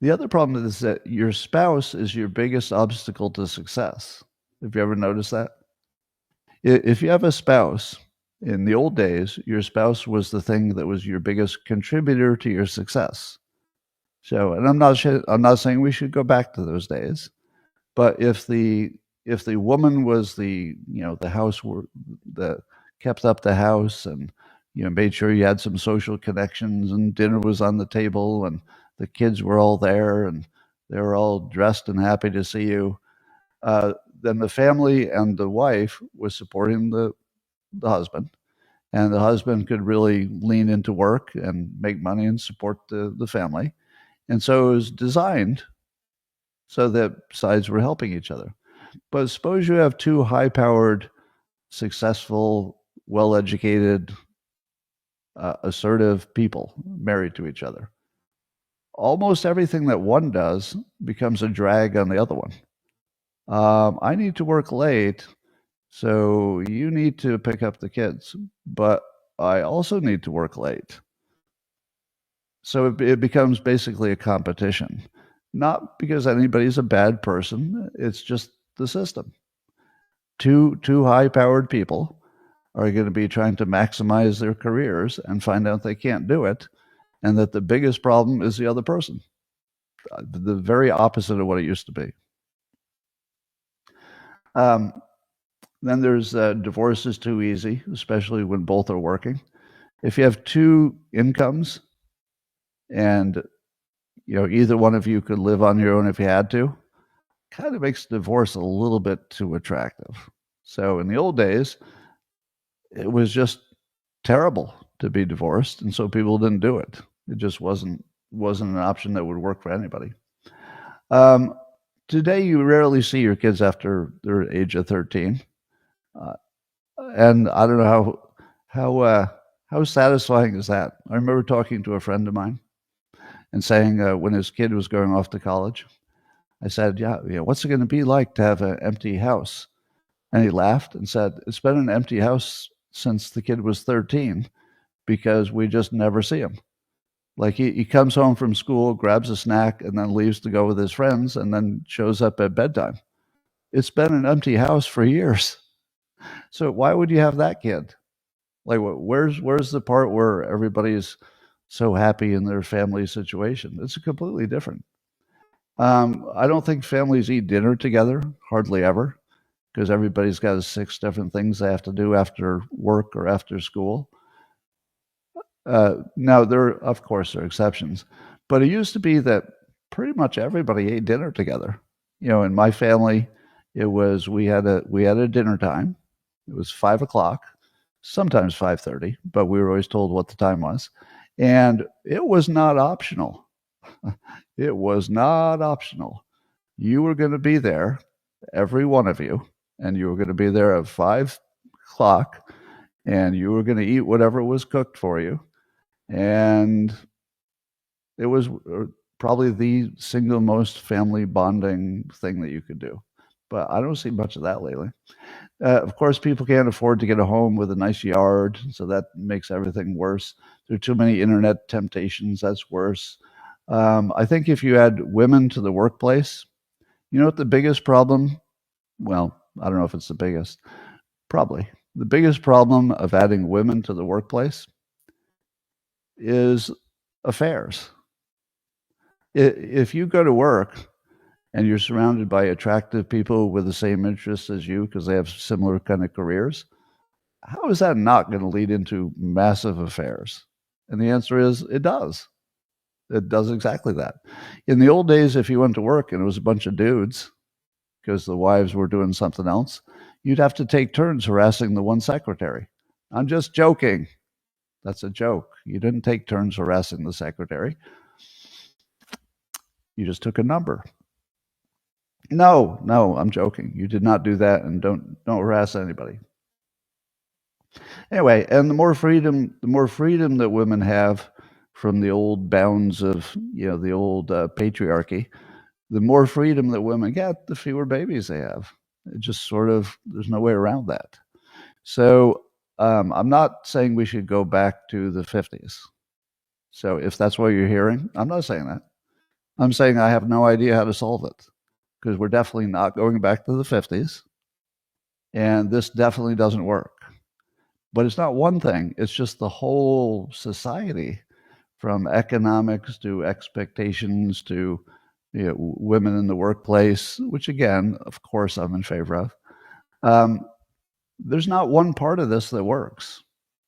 The other problem is that your spouse is your biggest obstacle to success. Have you ever noticed that? If you have a spouse, in the old days, your spouse was the thing that was your biggest contributor to your success. So, and I'm not saying we should go back to those days, but if the woman was the the house that kept up the house and made sure you had some social connections and dinner was on the table and the kids were all there and they were all dressed and happy to see you, uh, then the family and the wife was supporting the husband, and the husband could really lean into work and make money and support the family. And so it was designed so that sides were helping each other. But suppose you have two high powered, successful, well educated, assertive people married to each other. Almost everything that one does becomes a drag on the other one. I need to work late, so you need to pick up the kids, but I also need to work late. So it becomes basically a competition. Not because anybody's a bad person, it's just the system. Two high powered people are going to be trying to maximize their careers and find out they can't do it, and that the biggest problem is the other person. The very opposite of what it used to be. Um, then there's divorce is too easy, especially when both are working. If you have two incomes and either one of you could live on your own if you had to, kind of makes divorce a little bit too attractive. So in the old days, it was just terrible to be divorced, and so people didn't do it. It just wasn't an option that would work for anybody. Um, Today, you rarely see your kids after their age of 13, uh, and I don't know how satisfying is that. I remember talking to a friend of mine and saying when his kid was going off to college, I said, "Yeah, what's it going to be like to have an empty house?" And he laughed and said, "It's been an empty house since the kid was 13 because we just never see him." Like he comes home from school, grabs a snack, and then leaves to go with his friends, and then shows up at bedtime. It's been an empty house for years. So why would you have that kid? Like, where's the part where everybody's so happy in their family situation? It's completely different. I don't think families eat dinner together, hardly ever, because everybody's got 6 different things they have to do after work or after school. Now, of course, there are exceptions, but it used to be that pretty much everybody ate dinner together. In my family, it was we had a dinner time. It was 5 o'clock, sometimes 5:30, but we were always told what the time was, and it was not optional. It was not optional. You were going to be there, every one of you, and you were going to be there at 5 o'clock, and you were going to eat whatever was cooked for you, and it was probably the single most family bonding thing that you could do. But I don't see much of that lately. Of course, people can't afford to get a home with a nice yard, so that makes everything worse. There are too many internet temptations. That's worse. I think if you add women to the workplace, you know what the biggest problem? Well, I don't know if it's the biggest. Probably the biggest problem of adding women to the workplace is affairs. If you go to work and you're surrounded by attractive people with the same interests as you because they have similar kind of careers, how is that not going to lead into massive affairs? And the answer is it does. It does exactly that. In the old days, if you went to work and it was a bunch of dudes because the wives were doing something else, you'd have to take turns harassing the one secretary. I'm just joking. That's a joke. You didn't take turns harassing the secretary. You just took a number. No, no, I'm joking. You did not do that, and don't harass anybody. Anyway, and the more freedom that women have from the old bounds of the old patriarchy, the more freedom that women get, the fewer babies they have. It just sort of there's no way around that. So I'm not saying we should go back to the 50s. So if that's what you're hearing, I'm not saying that. I'm saying I have no idea how to solve it because we're definitely not going back to the 50s. And this definitely doesn't work. But it's not one thing, it's just the whole society, from economics to expectations to women in the workplace, which again, of course, I'm in favor of. There's not one part of this that works.